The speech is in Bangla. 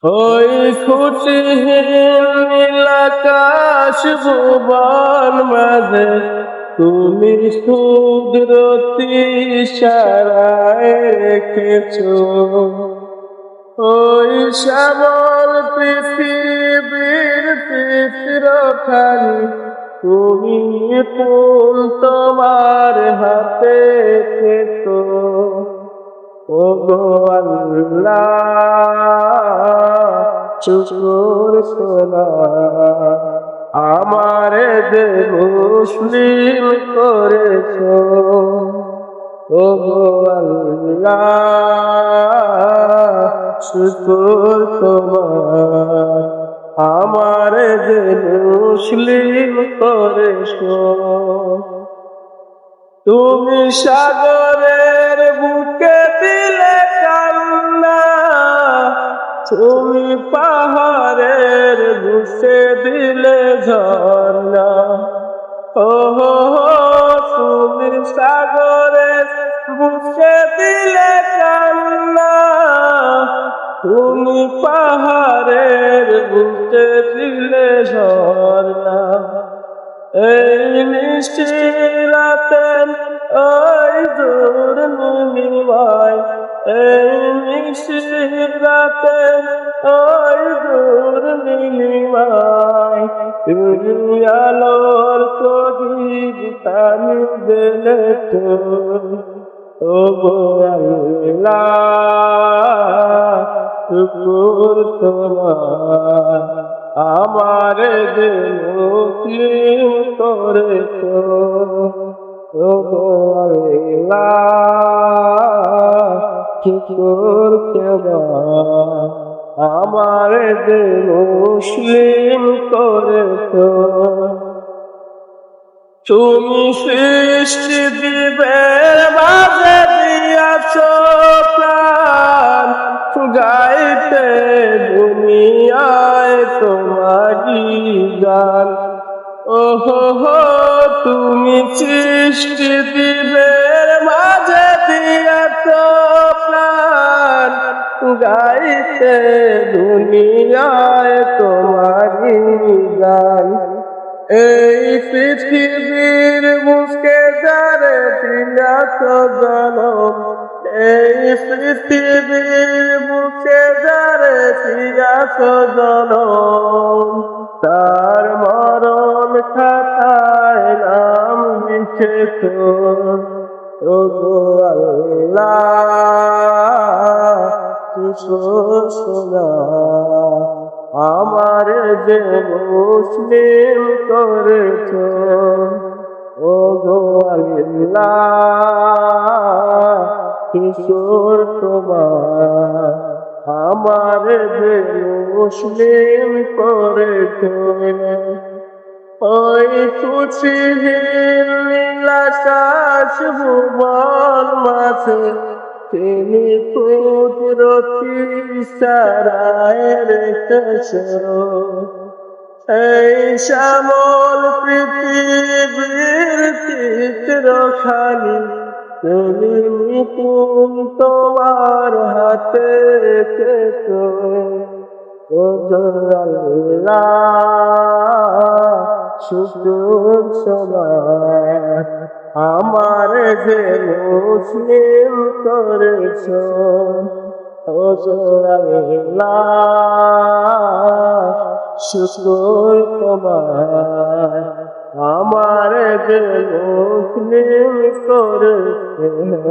ওই খুঁটিহীন নীল আকাশ ভুবন মাঝে তুমি কুদরতি ইশারায় রেখেছো ওই শ্যামল পৃথিবীর চিত্রখানি তুমি ফুল তোমার হাতে রেখেছো ও গো আল্লাহ শুকর সোনা আমারে যে মুসলিম করেছো ও গো আল্লাহ শুকর তোমার আমারে যে মুসলিম করেছো তুমি সাগরের বুকে দিলে কান্না তুমি পাহাড়ের বুকে দিলে ঝর্ণা ওহো তুমি সাগরের বুকে দিলে কান্না তুমি পাহাড়ের বুকে দিলে ঝর্ণা এই মিষ্টি রাতে ওই দূর নীলিমায় এই মিষ্টি রাতে ওই দূর নীলিমায় তুমি আলোর প্রদীপ টানি দিলে তো ও গো আল্লাহ শুকর তোমার আমারে যে মুসলিম করেছো ও গো আল্লাহ শুকর তোমার আমারে যে মুসলিম করেছো তুমি সৃষ্টি দিবের মাঝে দিয়াছো প্রাণ গাইতে দুনিয়ায় তোমারি গান ওহো হো তুমি সৃষ্টি দিবের মাঝে দিয়াছো প্রাণ গাইতে দুনিয়ায় তোমারি গান এই পৃথিবীর বুকে যারে দিয়াছো জনম এই পৃথিবীর বুকে যারে দিয়াছো জনম তার মরণ খাতায় নাম লিখেছো ও গো আল্লাহ শুকর সোনা আমার যে মুসলিম করেছো ও গো আল্লাহ শুকর তোমার আমার যে মুসলিম করেছো ওই খুঁটিহীন নীল আকাশ ভুবন মাঝে তুমি কুদরতি ইশারায় রেখেছো এই শ্যামল পৃথিবীর চিত্রখানি তুমি মুকুম তোমার হাতে রেখেছো ও গো আল্লাহ শুকর তোমার আমার যে মুসলিম করেছো ও গো আল্লাহ শুকর তোমার আমার যে মুসলিম করেছো।